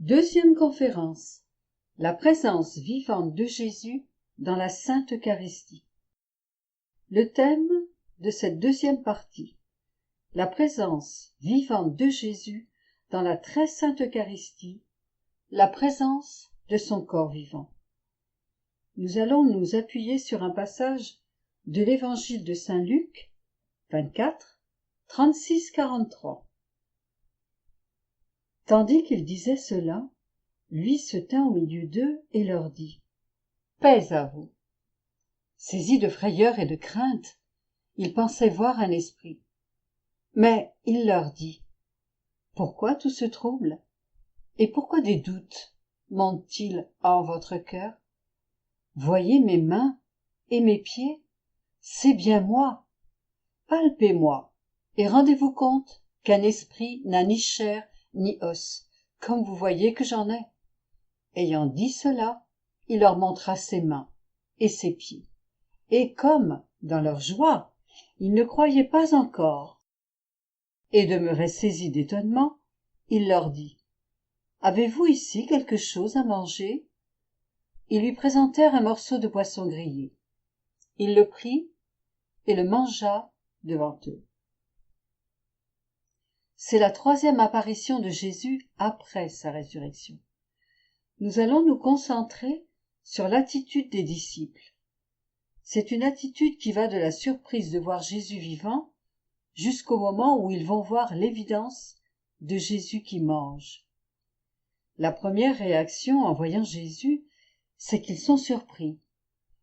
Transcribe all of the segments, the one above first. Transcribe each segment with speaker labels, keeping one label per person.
Speaker 1: Deuxième conférence. La présence vivante de Jésus dans la Sainte Eucharistie. Le thème de cette deuxième partie. La présence vivante de Jésus dans la très sainte Eucharistie, la présence de son corps vivant. Nous allons nous appuyer sur un passage de l'Évangile de Saint Luc, 24, 36-43. Tandis qu'il disait cela, lui se tint au milieu d'eux et leur dit : Paix à vous. Saisis de frayeur et de crainte, ils pensaient voir un esprit. Mais il leur dit : Pourquoi tout ce trouble ? Et pourquoi des doutes montent-ils en votre cœur ? Voyez mes mains et mes pieds, c'est bien moi. Palpez-moi et rendez-vous compte qu'un esprit n'a ni chair ni os, comme vous voyez que j'en ai. Ayant dit cela, il leur montra ses mains et ses pieds. Et comme, dans leur joie, ils ne croyaient pas encore, et demeuraient saisis d'étonnement, il leur dit : Avez-vous ici quelque chose à manger ? Ils lui présentèrent un morceau de poisson grillé. Il le prit et le mangea devant eux. C'est la troisième apparition de Jésus après sa résurrection. Nous allons nous concentrer sur l'attitude des disciples. C'est une attitude qui va de la surprise de voir Jésus vivant jusqu'au moment où ils vont voir l'évidence de Jésus qui mange. La première réaction en voyant Jésus, c'est qu'ils sont surpris.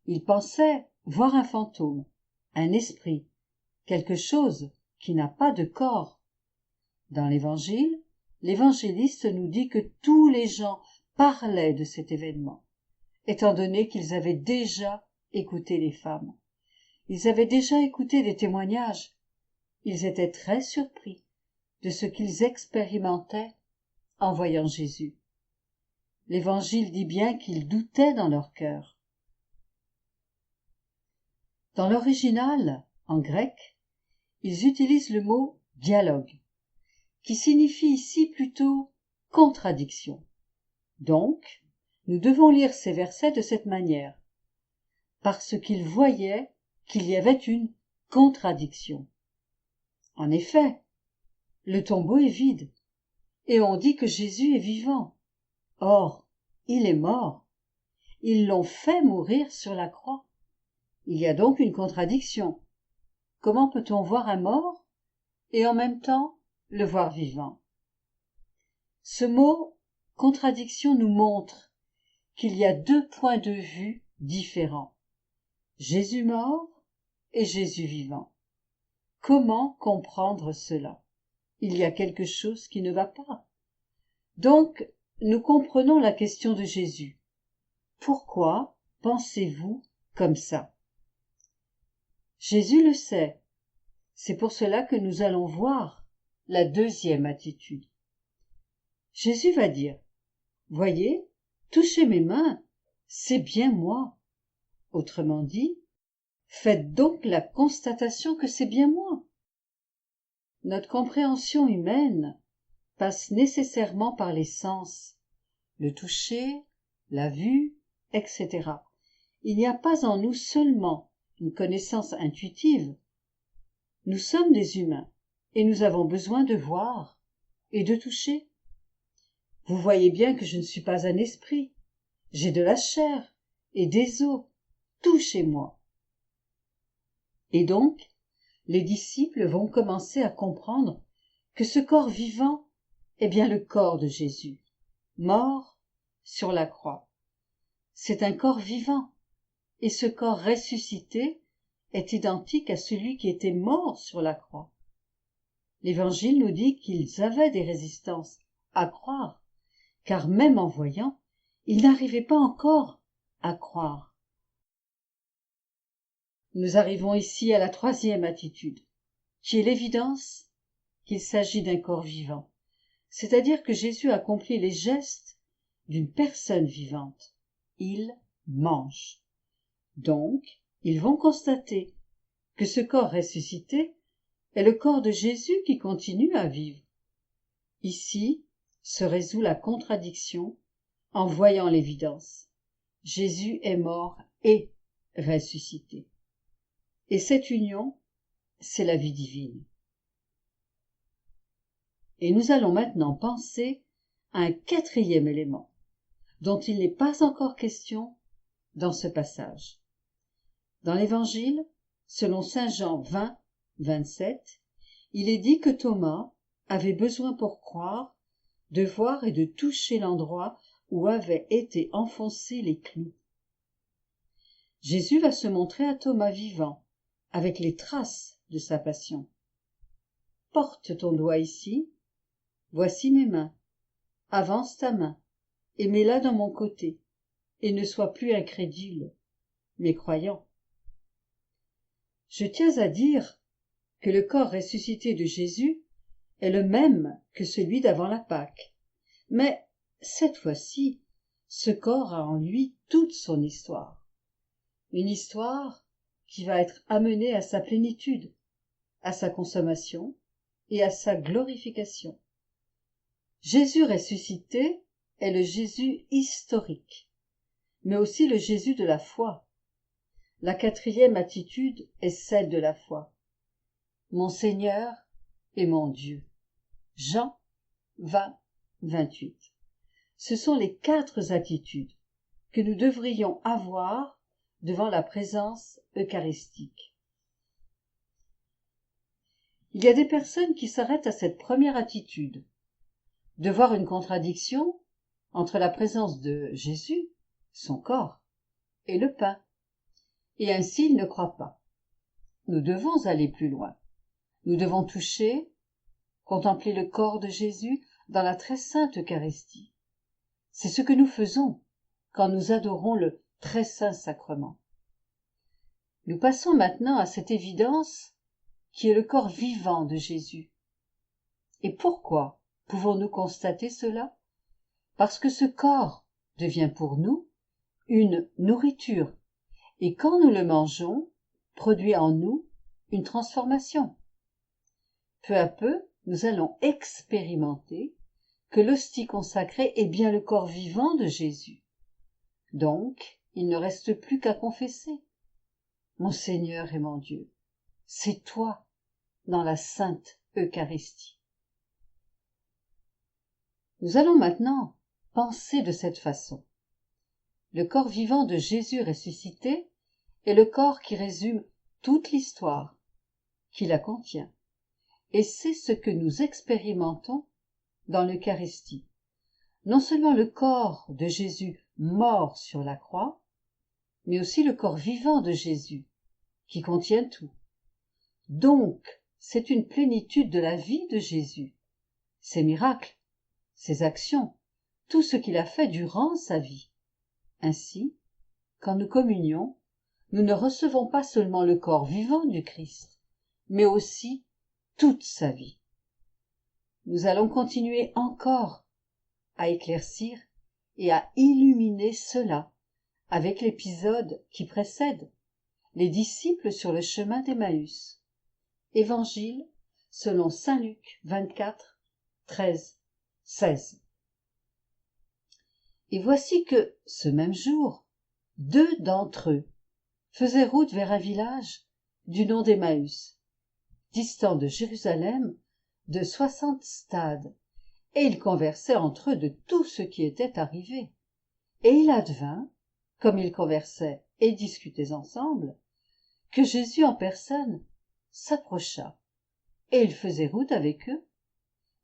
Speaker 1: Ils pensaient voir un fantôme, un esprit, quelque chose qui n'a pas de corps. Dans l'Évangile, l'évangéliste nous dit que tous les gens parlaient de cet événement, étant donné qu'ils avaient déjà écouté les femmes. Ils avaient déjà écouté des témoignages. Ils étaient très surpris de ce qu'ils expérimentaient en voyant Jésus. L'Évangile dit bien qu'ils doutaient dans leur cœur. Dans l'original, en grec, ils utilisent le mot « dialogue », qui signifie ici plutôt « contradiction ». Donc, nous devons lire ces versets de cette manière, parce qu'ils voyaient qu'il y avait une contradiction. En effet, le tombeau est vide, et on dit que Jésus est vivant. Or, il est mort. Ils l'ont fait mourir sur la croix. Il y a donc une contradiction. Comment peut-on voir un mort et en même temps le voir vivant ? Ce mot « contradiction » nous montre qu'il y a deux points de vue différents. Jésus mort et Jésus vivant. Comment comprendre cela ? Il y a quelque chose qui ne va pas. Donc, nous comprenons la question de Jésus. Pourquoi pensez-vous comme ça ? Jésus le sait. C'est pour cela que nous allons voir la deuxième attitude. Jésus va dire : Voyez, touchez mes mains, c'est bien moi. Autrement dit, faites donc la constatation que c'est bien moi. Notre compréhension humaine passe nécessairement par les sens, le toucher, la vue, etc. Il n'y a pas en nous seulement une connaissance intuitive. Nous sommes des humains et nous avons besoin de voir et de toucher. Vous voyez bien que je ne suis pas un esprit. J'ai de la chair et des os, tout chez moi. Et donc, les disciples vont commencer à comprendre que ce corps vivant est bien le corps de Jésus, mort sur la croix. C'est un corps vivant, et ce corps ressuscité est identique à celui qui était mort sur la croix. L'Évangile nous dit qu'ils avaient des résistances à croire, car même en voyant, ils n'arrivaient pas encore à croire. Nous arrivons ici à la troisième attitude, qui est l'évidence qu'il s'agit d'un corps vivant, c'est-à-dire que Jésus accomplit les gestes d'une personne vivante. Il mange. Donc, ils vont constater que ce corps ressuscité est le corps de Jésus qui continue à vivre. Ici, se résout la contradiction en voyant l'évidence. Jésus est mort et ressuscité. Et cette union, c'est la vie divine. Et nous allons maintenant penser à un quatrième élément, dont il n'est pas encore question dans ce passage. Dans l'Évangile, selon saint Jean 20, 27, il est dit que Thomas avait besoin pour croire de voir et de toucher l'endroit où avaient été enfoncés les clous. Jésus va se montrer à Thomas vivant, avec les traces de sa passion. Porte ton doigt ici, voici mes mains, avance ta main, et mets-la dans mon côté, et ne sois plus incrédule, mais croyant. Je tiens à dire que le corps ressuscité de Jésus est le même que celui d'avant la Pâque, mais cette fois-ci, ce corps a en lui toute son histoire. Une histoire qui va être amenée à sa plénitude, à sa consommation et à sa glorification. Jésus ressuscité est le Jésus historique, mais aussi le Jésus de la foi. La quatrième attitude est celle de la foi. Mon Seigneur et mon Dieu. Jean 20, 28. Ce sont les 4 attitudes que nous devrions avoir devant la présence eucharistique. Il y a des personnes qui s'arrêtent à cette première attitude, de voir une contradiction entre la présence de Jésus, son corps, et le pain. Et ainsi ils ne croient pas. Nous devons aller plus loin. Nous devons toucher, contempler le corps de Jésus dans la très sainte Eucharistie. C'est ce que nous faisons quand nous adorons le très saint sacrement. Nous passons maintenant à cette évidence qui est le corps vivant de Jésus. Et pourquoi pouvons-nous constater cela? Parce que ce corps devient pour nous une nourriture, et quand nous le mangeons, produit en nous une transformation. Peu à peu, nous allons expérimenter que l'hostie consacrée est bien le corps vivant de Jésus. Donc, il ne reste plus qu'à confesser. Mon Seigneur et mon Dieu, c'est toi dans la sainte Eucharistie. Nous allons maintenant penser de cette façon. Le corps vivant de Jésus ressuscité est le corps qui résume toute l'histoire, qui la contient. Et c'est ce que nous expérimentons dans l'Eucharistie. Non seulement le corps de Jésus mort sur la croix, mais aussi le corps vivant de Jésus, qui contient tout. Donc, c'est une plénitude de la vie de Jésus, ses miracles, ses actions, tout ce qu'il a fait durant sa vie. Ainsi, quand nous communions, nous ne recevons pas seulement le corps vivant du Christ, mais aussi toute sa vie. Nous allons continuer encore à éclaircir et à illuminer cela avec l'épisode qui précède, les disciples sur le chemin d'Emmaüs. Évangile selon saint Luc 24, 13, 16. Et voici que, ce même jour, 2 d'entre eux faisaient route vers un village du nom d'Emmaüs, distant de Jérusalem de 60 stades, et ils conversaient entre eux de tout ce qui était arrivé. Et il advint, comme ils conversaient et discutaient ensemble, que Jésus en personne s'approcha, et il faisait route avec eux,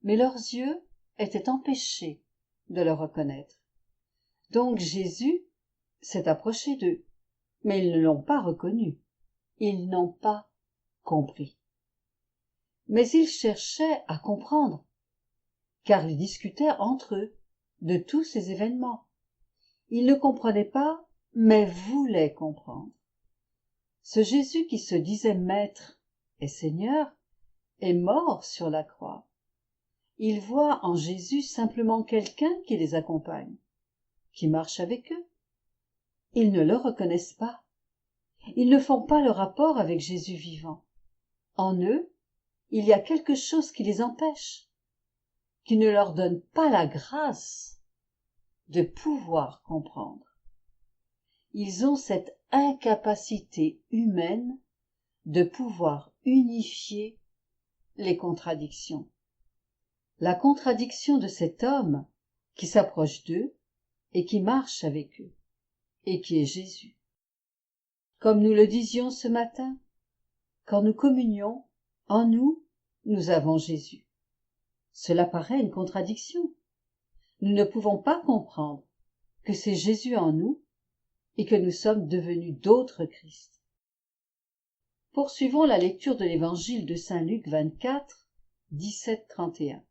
Speaker 1: mais leurs yeux étaient empêchés de le reconnaître. Donc Jésus s'est approché d'eux, mais ils ne l'ont pas reconnu, ils n'ont pas compris. Mais ils cherchaient à comprendre, car ils discutaient entre eux de tous ces événements. Ils ne comprenaient pas, mais voulaient comprendre. Ce Jésus qui se disait Maître et Seigneur est mort sur la croix. Ils voient en Jésus simplement quelqu'un qui les accompagne, qui marche avec eux. Ils ne le reconnaissent pas. Ils ne font pas le rapport avec Jésus vivant. En eux, il y a quelque chose qui les empêche. qui ne leur donne pas la grâce de pouvoir comprendre. Ils ont cette incapacité humaine de pouvoir unifier les contradictions. La contradiction de cet homme qui s'approche d'eux et qui marche avec eux, et qui est Jésus. Comme nous le disions ce matin, quand nous communions, en nous, nous avons Jésus. Cela paraît une contradiction. Nous ne pouvons pas comprendre que c'est Jésus en nous et que nous sommes devenus d'autres Christ. Poursuivons la lecture de l'évangile de saint Luc 24, 17-31.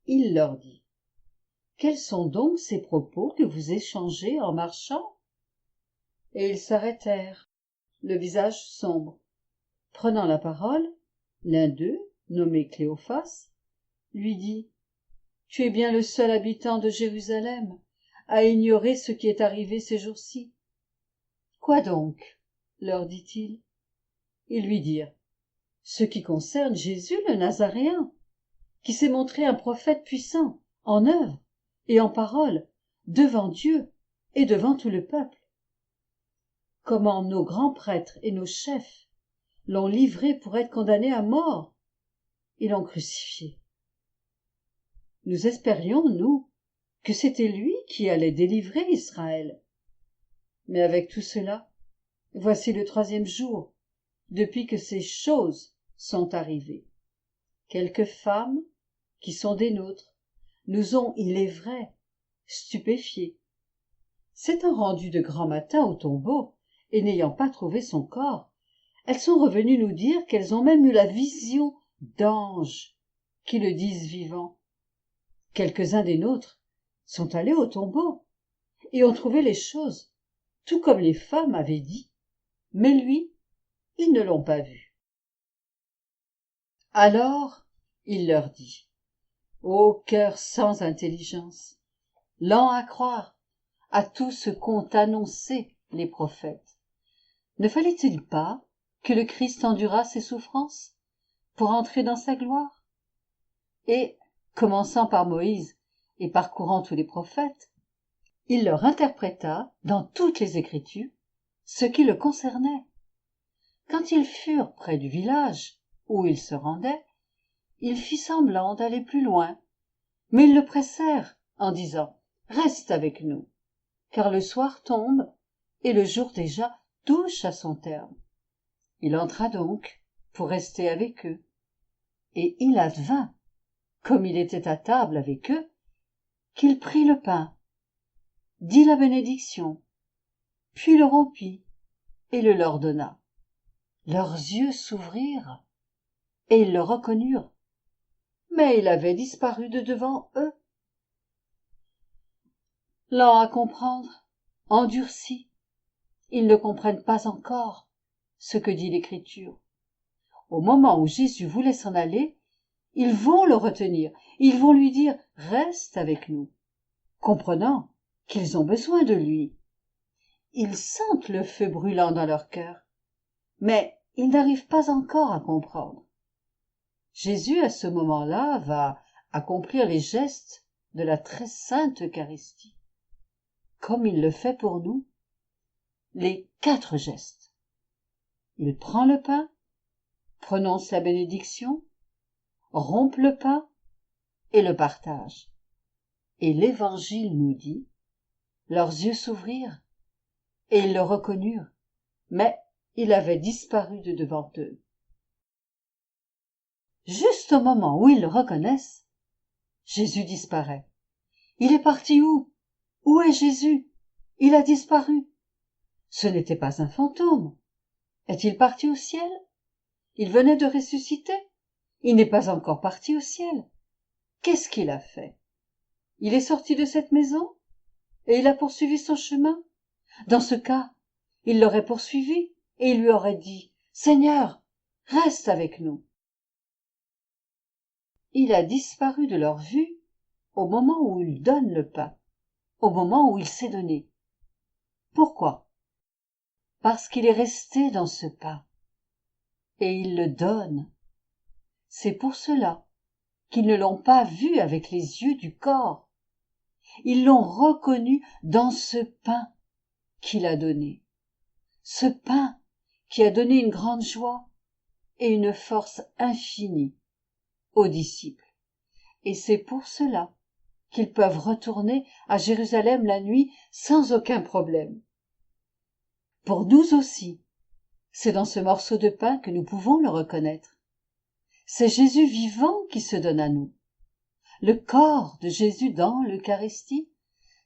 Speaker 1: Il leur dit: Quels sont donc ces propos que vous échangez en marchant? Et ils s'arrêtèrent, le visage sombre. Prenant la parole, l'un d'eux, nommé Cléophas, lui dit: Tu es bien le seul habitant de Jérusalem à ignorer ce qui est arrivé ces jours-ci. Quoi donc? Leur dit-il. Ils lui dirent: Ce qui concerne Jésus le Nazaréen, qui s'est montré un prophète puissant, en œuvre et en parole, devant Dieu et devant tout le peuple. Comment nos grands prêtres et nos chefs l'ont livré pour être condamné à mort et l'ont crucifié. Nous espérions, nous, que c'était lui qui allait délivrer Israël. Mais avec tout cela, voici le 3e jour depuis que ces choses sont arrivées. Quelques femmes, qui sont des nôtres, nous ont, il est vrai, stupéfiés. S'étant rendues de grand matin au tombeau, et n'ayant pas trouvé son corps, elles sont revenues nous dire qu'elles ont même eu la vision d'anges qui le disent vivant. Quelques-uns des nôtres sont allés au tombeau et ont trouvé les choses, tout comme les femmes avaient dit, mais lui, ils ne l'ont pas vu. Alors, il leur dit: Ô cœur sans intelligence, lent à croire à tout ce qu'ont annoncé les prophètes. Ne fallait-il pas que le Christ endurât ses souffrances pour entrer dans sa gloire? Et, commençant par Moïse et parcourant tous les prophètes, il leur interpréta dans toutes les Écritures ce qui le concernait. Quand ils furent près du village où il se rendait, il fit semblant d'aller plus loin, mais ils le pressèrent en disant: Reste avec nous, car le soir tombe et le jour déjà touche à son terme. Il entra donc pour rester avec eux. Et il advint, comme il était à table avec eux, qu'il prit le pain, dit la bénédiction, puis le rompit et le leur donna. Leurs yeux s'ouvrirent et ils le reconnurent, mais il avait disparu de devant eux. Lents à comprendre, endurcis, ils ne comprennent pas encore ce que dit l'Écriture. Au moment où Jésus voulait s'en aller, ils vont le retenir, ils vont lui dire: Reste avec nous, comprenant qu'ils ont besoin de lui. Ils sentent le feu brûlant dans leur cœur, mais ils n'arrivent pas encore à comprendre. Jésus, à ce moment-là, va accomplir les gestes de la très sainte Eucharistie, comme il le fait pour nous, les 4 gestes. Il prend le pain, prononce la bénédiction, rompt le pain et le partage. Et l'Évangile nous dit: leurs yeux s'ouvrirent et ils le reconnurent, mais il avait disparu de devant eux. Juste au moment où ils le reconnaissent, Jésus disparaît. Il est parti où? Où est Jésus? Il a disparu. Ce n'était pas un fantôme. Est-il parti au ciel? Il venait de ressusciter. Il n'est pas encore parti au ciel. Qu'est-ce qu'il a fait? Il est sorti de cette maison et il a poursuivi son chemin. Dans ce cas, il l'aurait poursuivi et il lui aurait dit: Seigneur, reste avec nous. Il a disparu de leur vue au moment où il donne le pain, au moment où il s'est donné. Pourquoi? Parce qu'il est resté dans ce pain et il le donne. C'est pour cela qu'ils ne l'ont pas vu avec les yeux du corps. Ils l'ont reconnu dans ce pain qu'il a donné. Ce pain qui a donné une grande joie et une force infinie aux disciples. Et c'est pour cela qu'ils peuvent retourner à Jérusalem la nuit sans aucun problème. Pour nous aussi, c'est dans ce morceau de pain que nous pouvons le reconnaître. C'est Jésus vivant qui se donne à nous. Le corps de Jésus dans l'Eucharistie,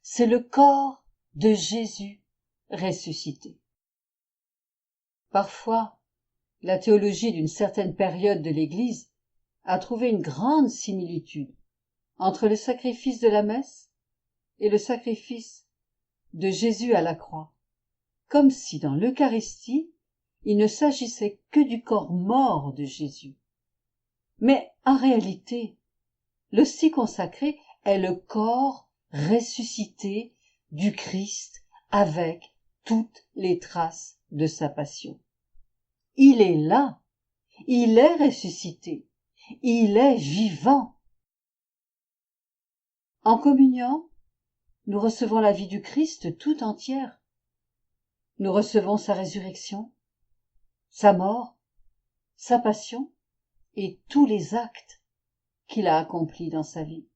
Speaker 1: c'est le corps de Jésus ressuscité. Parfois, la théologie d'une certaine période de l'Église a trouvé une grande similitude entre le sacrifice de la messe et le sacrifice de Jésus à la croix, comme si dans l'Eucharistie, il ne s'agissait que du corps mort de Jésus. Mais en réalité, l'hostie consacrée est le corps ressuscité du Christ avec toutes les traces de sa passion. Il est là, il est ressuscité, il est vivant. En communion, nous recevons la vie du Christ tout entière. Nous recevons sa résurrection, sa mort, sa passion et tous les actes qu'il a accomplis dans sa vie.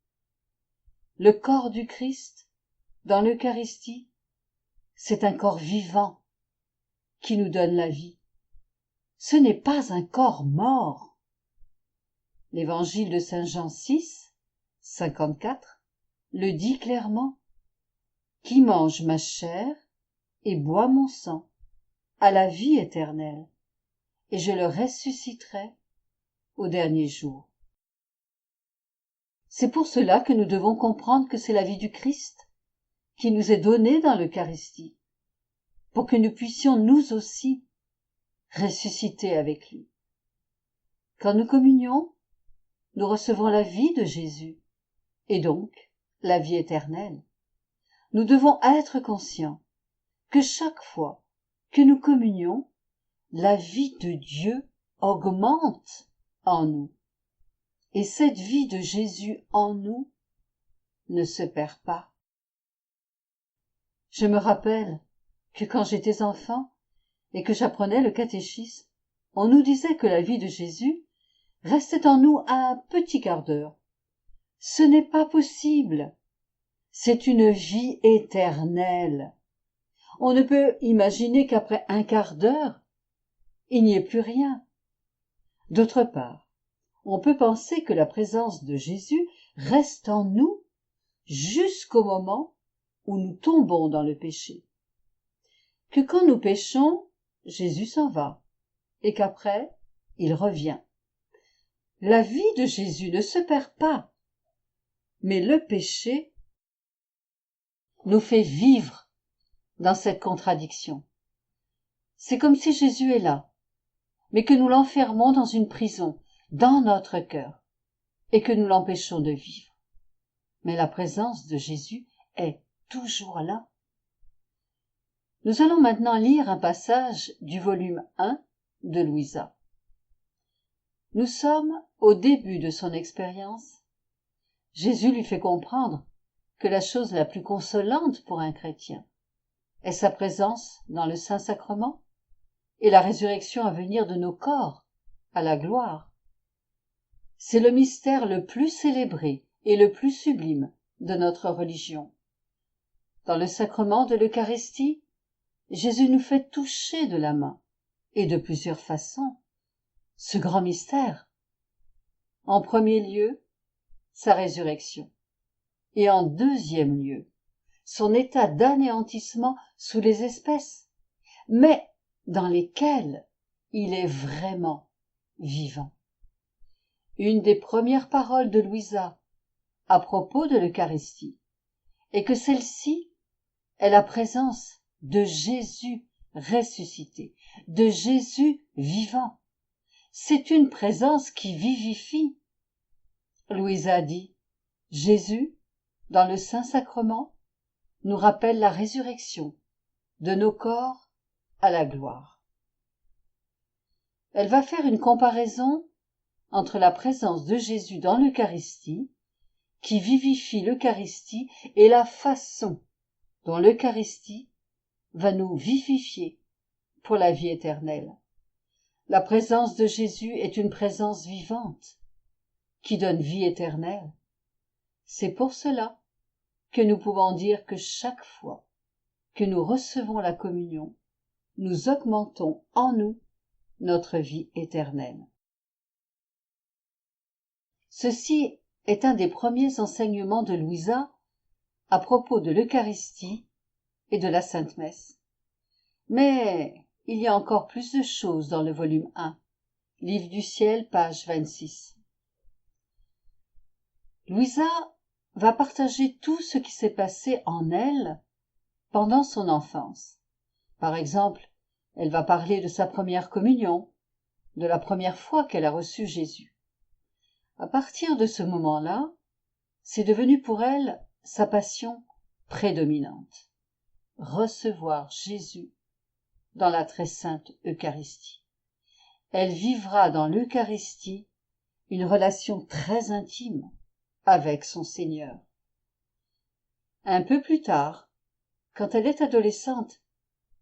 Speaker 1: Le corps du Christ, dans l'Eucharistie, c'est un corps vivant qui nous donne la vie. Ce n'est pas un corps mort. L'évangile de Saint Jean 6, 54, le dit clairement. Qui mange ma chair et boit mon sang a la vie éternelle, et je le ressusciterai au dernier jour. C'est pour cela que nous devons comprendre que c'est la vie du Christ qui nous est donnée dans l'Eucharistie, pour que nous puissions nous aussi ressusciter avec lui. Quand nous communions, nous recevons la vie de Jésus, et donc la vie éternelle. Nous devons être conscients que chaque fois que nous communions, la vie de Dieu augmente en nous. Et cette vie de Jésus en nous ne se perd pas. Je me rappelle que quand j'étais enfant et que j'apprenais le catéchisme, on nous disait que la vie de Jésus restait en nous un petit quart d'heure. Ce n'est pas possible. C'est une vie éternelle. On ne peut imaginer qu'après un quart d'heure, il n'y ait plus rien. D'autre part, on peut penser que la présence de Jésus reste en nous jusqu'au moment où nous tombons dans le péché. Que quand nous péchons, Jésus s'en va, et qu'après, il revient. La vie de Jésus ne se perd pas, mais le péché nous fait vivre dans cette contradiction. C'est comme si Jésus est là, mais que nous l'enfermons dans une prison, dans notre cœur, et que nous l'empêchons de vivre. Mais la présence de Jésus est toujours là. Nous allons maintenant lire un passage du volume 1 de Louisa. Nous sommes au début de son expérience. Jésus lui fait comprendre que la chose la plus consolante pour un chrétien est sa présence dans le Saint-Sacrement et la résurrection à venir de nos corps à la gloire. C'est le mystère le plus célébré et le plus sublime de notre religion. Dans le sacrement de l'Eucharistie, Jésus nous fait toucher de la main, et de plusieurs façons, ce grand mystère. En premier lieu, sa résurrection, et en deuxième lieu, son état d'anéantissement sous les espèces, mais dans lesquelles il est vraiment vivant. Une des premières paroles de Louisa à propos de l'Eucharistie est que celle-ci est la présence de Jésus ressuscité, de Jésus vivant. C'est une présence qui vivifie. Louisa dit, Jésus, dans le Saint-Sacrement, nous rappelle la résurrection de nos corps à la gloire. Elle va faire une comparaison entre la présence de Jésus dans l'Eucharistie, qui vivifie l'Eucharistie, et la façon dont l'Eucharistie va nous vivifier pour la vie éternelle. La présence de Jésus est une présence vivante qui donne vie éternelle. C'est pour cela que nous pouvons dire que chaque fois que nous recevons la communion, nous augmentons en nous notre vie éternelle. Ceci est un des premiers enseignements de Louisa à propos de l'Eucharistie et de la Sainte Messe. Mais il y a encore plus de choses dans le volume 1, Livre du ciel, page 26. Louisa va partager tout ce qui s'est passé en elle pendant son enfance. Par exemple, elle va parler de sa première communion, de la première fois qu'elle a reçu Jésus. À partir de ce moment-là, c'est devenu pour elle sa passion prédominante. Recevoir Jésus dans la très sainte Eucharistie. Elle vivra dans l'Eucharistie une relation très intime avec son Seigneur. Un peu plus tard, quand elle est adolescente,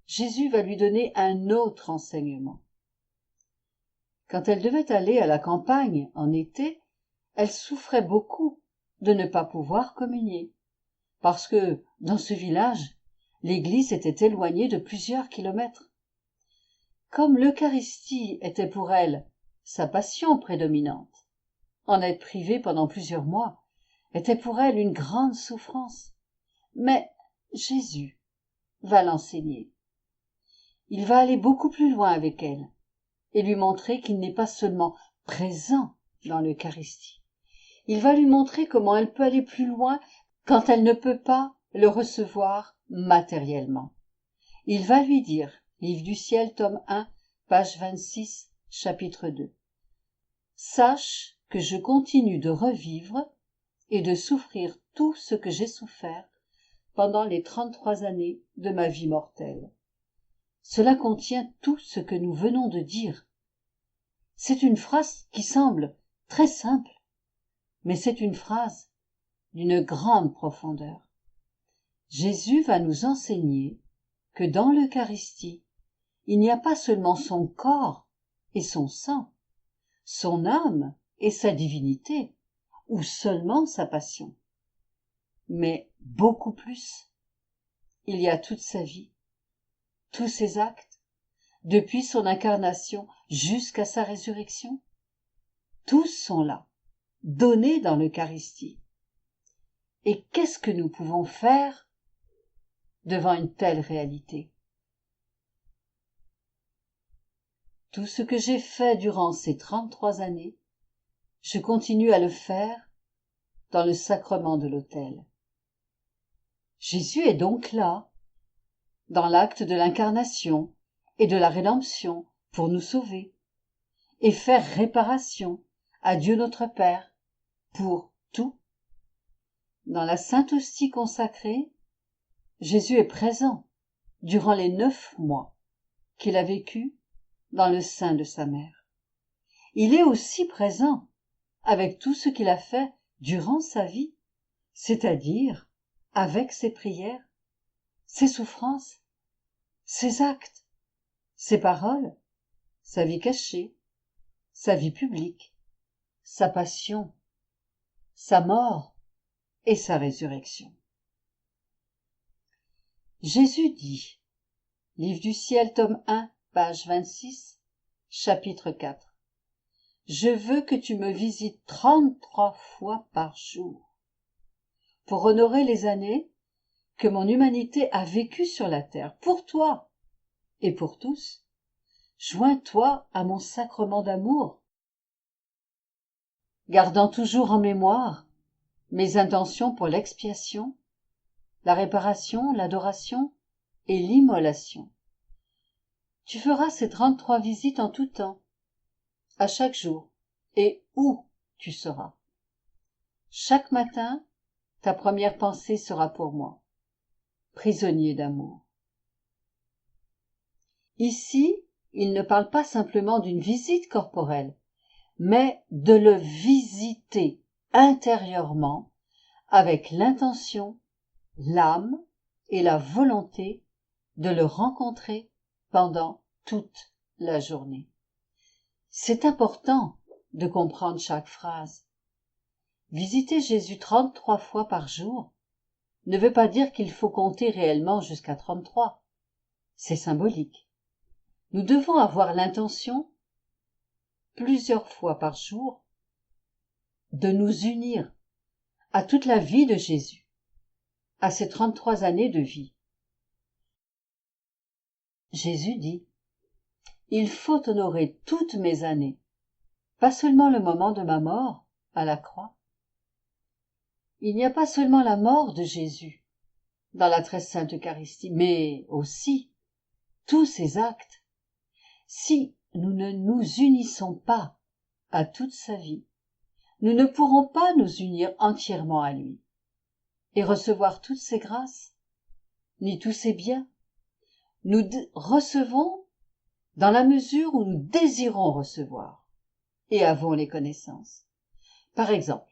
Speaker 1: Jésus va lui donner un autre enseignement. Quand elle devait aller à la campagne en été, elle souffrait beaucoup de ne pas pouvoir communier, parce que, dans ce village, l'église était éloignée de plusieurs kilomètres. Comme l'Eucharistie était pour elle sa passion prédominante, en être privée pendant plusieurs mois était pour elle une grande souffrance. Mais Jésus va l'enseigner. Il va aller beaucoup plus loin avec elle et lui montrer qu'il n'est pas seulement présent dans l'Eucharistie. Il va lui montrer comment elle peut aller plus loin quand elle ne peut pas le recevoir matériellement. Il va lui dire, Livre du ciel, tome 1, page 26, chapitre 2. Sache que je continue de revivre et de souffrir tout ce que j'ai souffert pendant les 33 années de ma vie mortelle. Cela contient tout ce que nous venons de dire. C'est une phrase qui semble très simple, mais c'est une phrase d'une grande profondeur. Jésus va nous enseigner que dans l'Eucharistie, il n'y a pas seulement son corps et son sang, son âme et sa divinité, ou seulement sa passion, mais beaucoup plus. Il y a toute sa vie, tous ses actes, depuis son incarnation jusqu'à sa résurrection. Tous sont là, donnés dans l'Eucharistie. Et qu'est-ce que nous pouvons faire devant une telle réalité? Tout ce que j'ai fait durant ces 33 années, je continue à le faire dans le sacrement de l'autel. Jésus est donc là, dans l'acte de l'incarnation et de la rédemption pour nous sauver, et faire réparation à Dieu notre Père pour tout. Dans la Sainte Hostie consacrée, Jésus est présent durant les 9 mois qu'il a vécu dans le sein de sa mère. Il est aussi présent avec tout ce qu'il a fait durant sa vie, c'est-à-dire avec ses prières, ses souffrances, ses actes, ses paroles, sa vie cachée, sa vie publique, sa passion, sa mort et sa résurrection. Jésus dit, Livre du ciel, tome 1, page 26, chapitre 4. Je veux que tu me visites 33 fois par jour, pour honorer les années que mon humanité a vécues sur la terre, pour toi et pour tous. Joins-toi à mon sacrement d'amour, gardant toujours en mémoire mes intentions pour l'expiation, la réparation, l'adoration et l'immolation. Tu feras ces 33 visites en tout temps, à chaque jour, et où tu seras. Chaque matin, ta première pensée sera pour moi, prisonnier d'amour. Ici, il ne parle pas simplement d'une visite corporelle, mais de le visiter intérieurement avec l'intention, l'âme et la volonté de le rencontrer pendant toute la journée. C'est important de comprendre chaque phrase. Visiter Jésus 33 fois par jour ne veut pas dire qu'il faut compter réellement jusqu'à 33. C'est symbolique. Nous devons avoir l'intention, plusieurs fois par jour, de nous unir à toute la vie de Jésus, à ses 33 années de vie. Jésus dit, « Il faut honorer toutes mes années, pas seulement le moment de ma mort à la croix. » Il n'y a pas seulement la mort de Jésus dans la très sainte Eucharistie, mais aussi tous ses actes. Si nous ne nous unissons pas à toute sa vie, nous ne pourrons pas nous unir entièrement à lui et recevoir toutes ses grâces, ni tous ses biens. Nous recevons dans la mesure où nous désirons recevoir et avons les connaissances. Par exemple,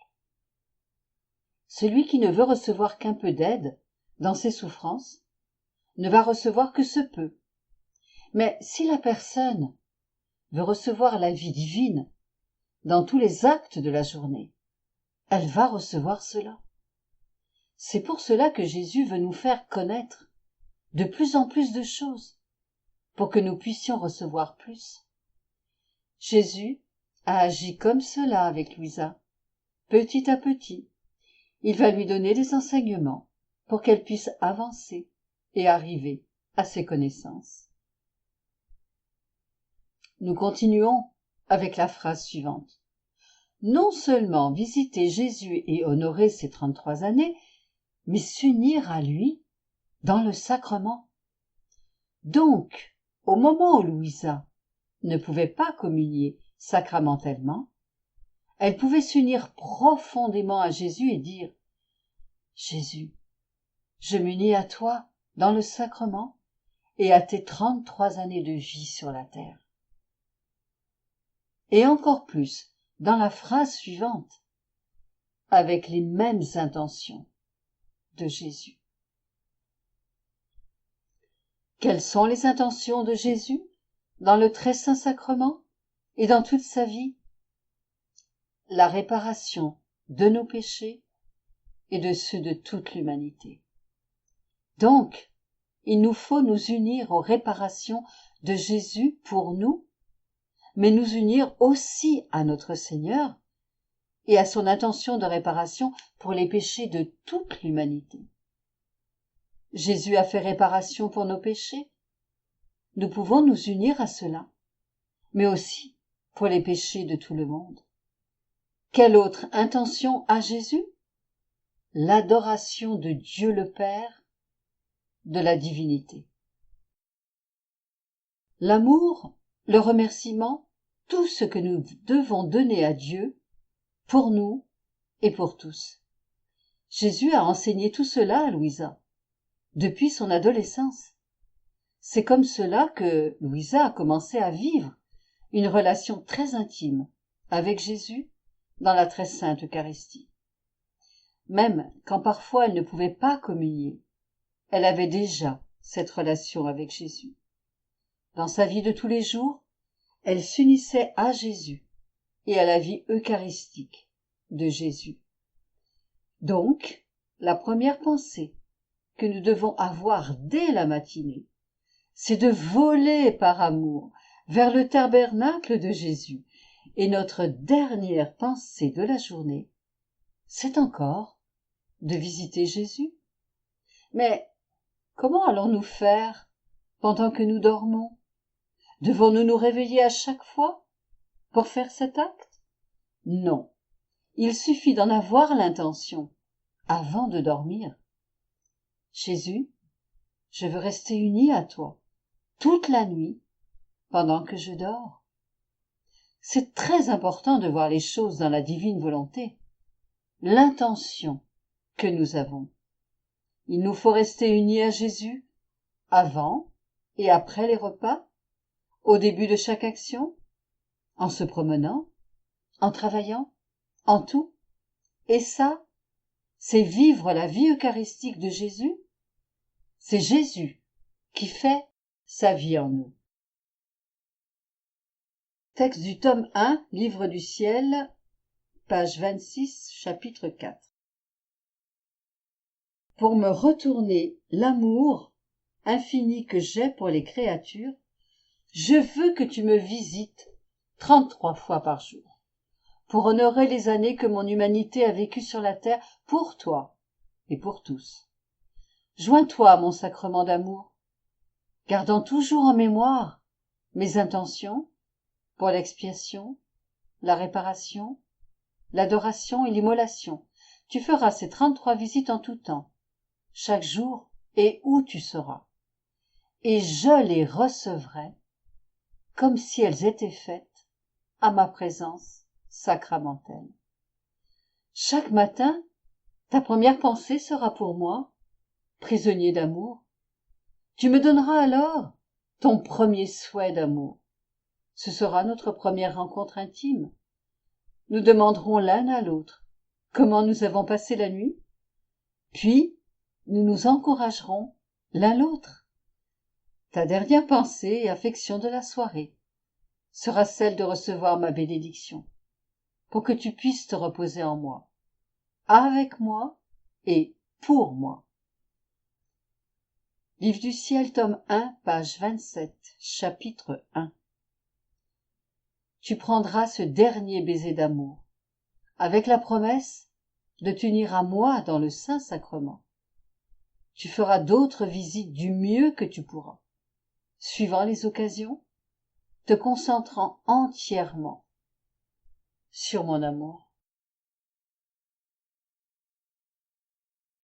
Speaker 1: celui qui ne veut recevoir qu'un peu d'aide dans ses souffrances ne va recevoir que ce peu. Mais si la personne veut recevoir la vie divine dans tous les actes de la journée, elle va recevoir cela. C'est pour cela que Jésus veut nous faire connaître de plus en plus de choses, pour que nous puissions recevoir plus. Jésus a agi comme cela avec Louisa, petit à petit. Il va lui donner des enseignements pour qu'elle puisse avancer et arriver à ses connaissances. Nous continuons avec la phrase suivante. Non seulement visiter Jésus et honorer ses 33 années, mais s'unir à lui dans le sacrement. Donc, au moment où Louisa ne pouvait pas communier sacramentellement, elle pouvait s'unir profondément à Jésus et dire « Jésus, je m'unis à toi dans le sacrement et à tes 33 années de vie sur la terre. » Et encore plus dans la phrase suivante, avec les mêmes intentions de Jésus. Quelles sont les intentions de Jésus dans le très saint sacrement et dans toute sa vie? La réparation de nos péchés et de ceux de toute l'humanité. Donc, il nous faut nous unir aux réparations de Jésus pour nous, mais nous unir aussi à notre Seigneur et à son intention de réparation pour les péchés de toute l'humanité. Jésus a fait réparation pour nos péchés. Nous pouvons nous unir à cela, mais aussi pour les péchés de tout le monde. Quelle autre intention a Jésus? L'adoration de Dieu le Père, de la divinité. L'amour, le remerciement, tout ce que nous devons donner à Dieu, pour nous et pour tous. Jésus a enseigné tout cela à Louisa, depuis son adolescence. C'est comme cela que Louisa a commencé à vivre une relation très intime avec Jésus dans la très sainte Eucharistie. Même quand parfois elle ne pouvait pas communier, elle avait déjà cette relation avec Jésus. Dans sa vie de tous les jours, elle s'unissait à Jésus et à la vie eucharistique de Jésus. Donc, la première pensée que nous devons avoir dès la matinée, c'est de voler par amour vers le tabernacle de Jésus. Et notre dernière pensée de la journée, c'est encore de visiter Jésus. Mais comment allons-nous faire pendant que nous dormons? Devons-nous nous réveiller à chaque fois pour faire cet acte? Non, il suffit d'en avoir l'intention avant de dormir. Jésus, je veux rester unie à toi toute la nuit pendant que je dors. C'est très important de voir les choses dans la divine volonté, l'intention que nous avons. Il nous faut rester unis à Jésus avant et après les repas, au début de chaque action, en se promenant, en travaillant, en tout. Et ça, c'est vivre la vie eucharistique de Jésus. C'est Jésus qui fait sa vie en nous. Texte du tome 1, Livre du ciel, page 26, chapitre 4. Pour me retourner l'amour infini que j'ai pour les créatures, je veux que tu me visites 33 fois par jour, pour honorer les années que mon humanité a vécues sur la terre pour toi et pour tous. Joins-toi à mon sacrement d'amour, gardant toujours en mémoire mes intentions pour l'expiation, la réparation, l'adoration et l'immolation. Tu feras ces 33 visites en tout temps, chaque jour et où tu seras. Et je les recevrai comme si elles étaient faites à ma présence sacramentelle. Chaque matin, ta première pensée sera pour moi, prisonnier d'amour. Tu me donneras alors ton premier souhait d'amour. Ce sera notre première rencontre intime. Nous demanderons l'un à l'autre comment nous avons passé la nuit, puis nous nous encouragerons l'un l'autre. Ta dernière pensée et affection de la soirée sera celle de recevoir ma bénédiction, pour que tu puisses te reposer en moi, avec moi et pour moi. Livre du ciel, tome 1, page 27, chapitre 1. Tu prendras ce dernier baiser d'amour, avec la promesse de t'unir à moi dans le Saint-Sacrement. Tu feras d'autres visites du mieux que tu pourras, suivant les occasions, te concentrant entièrement sur mon amour.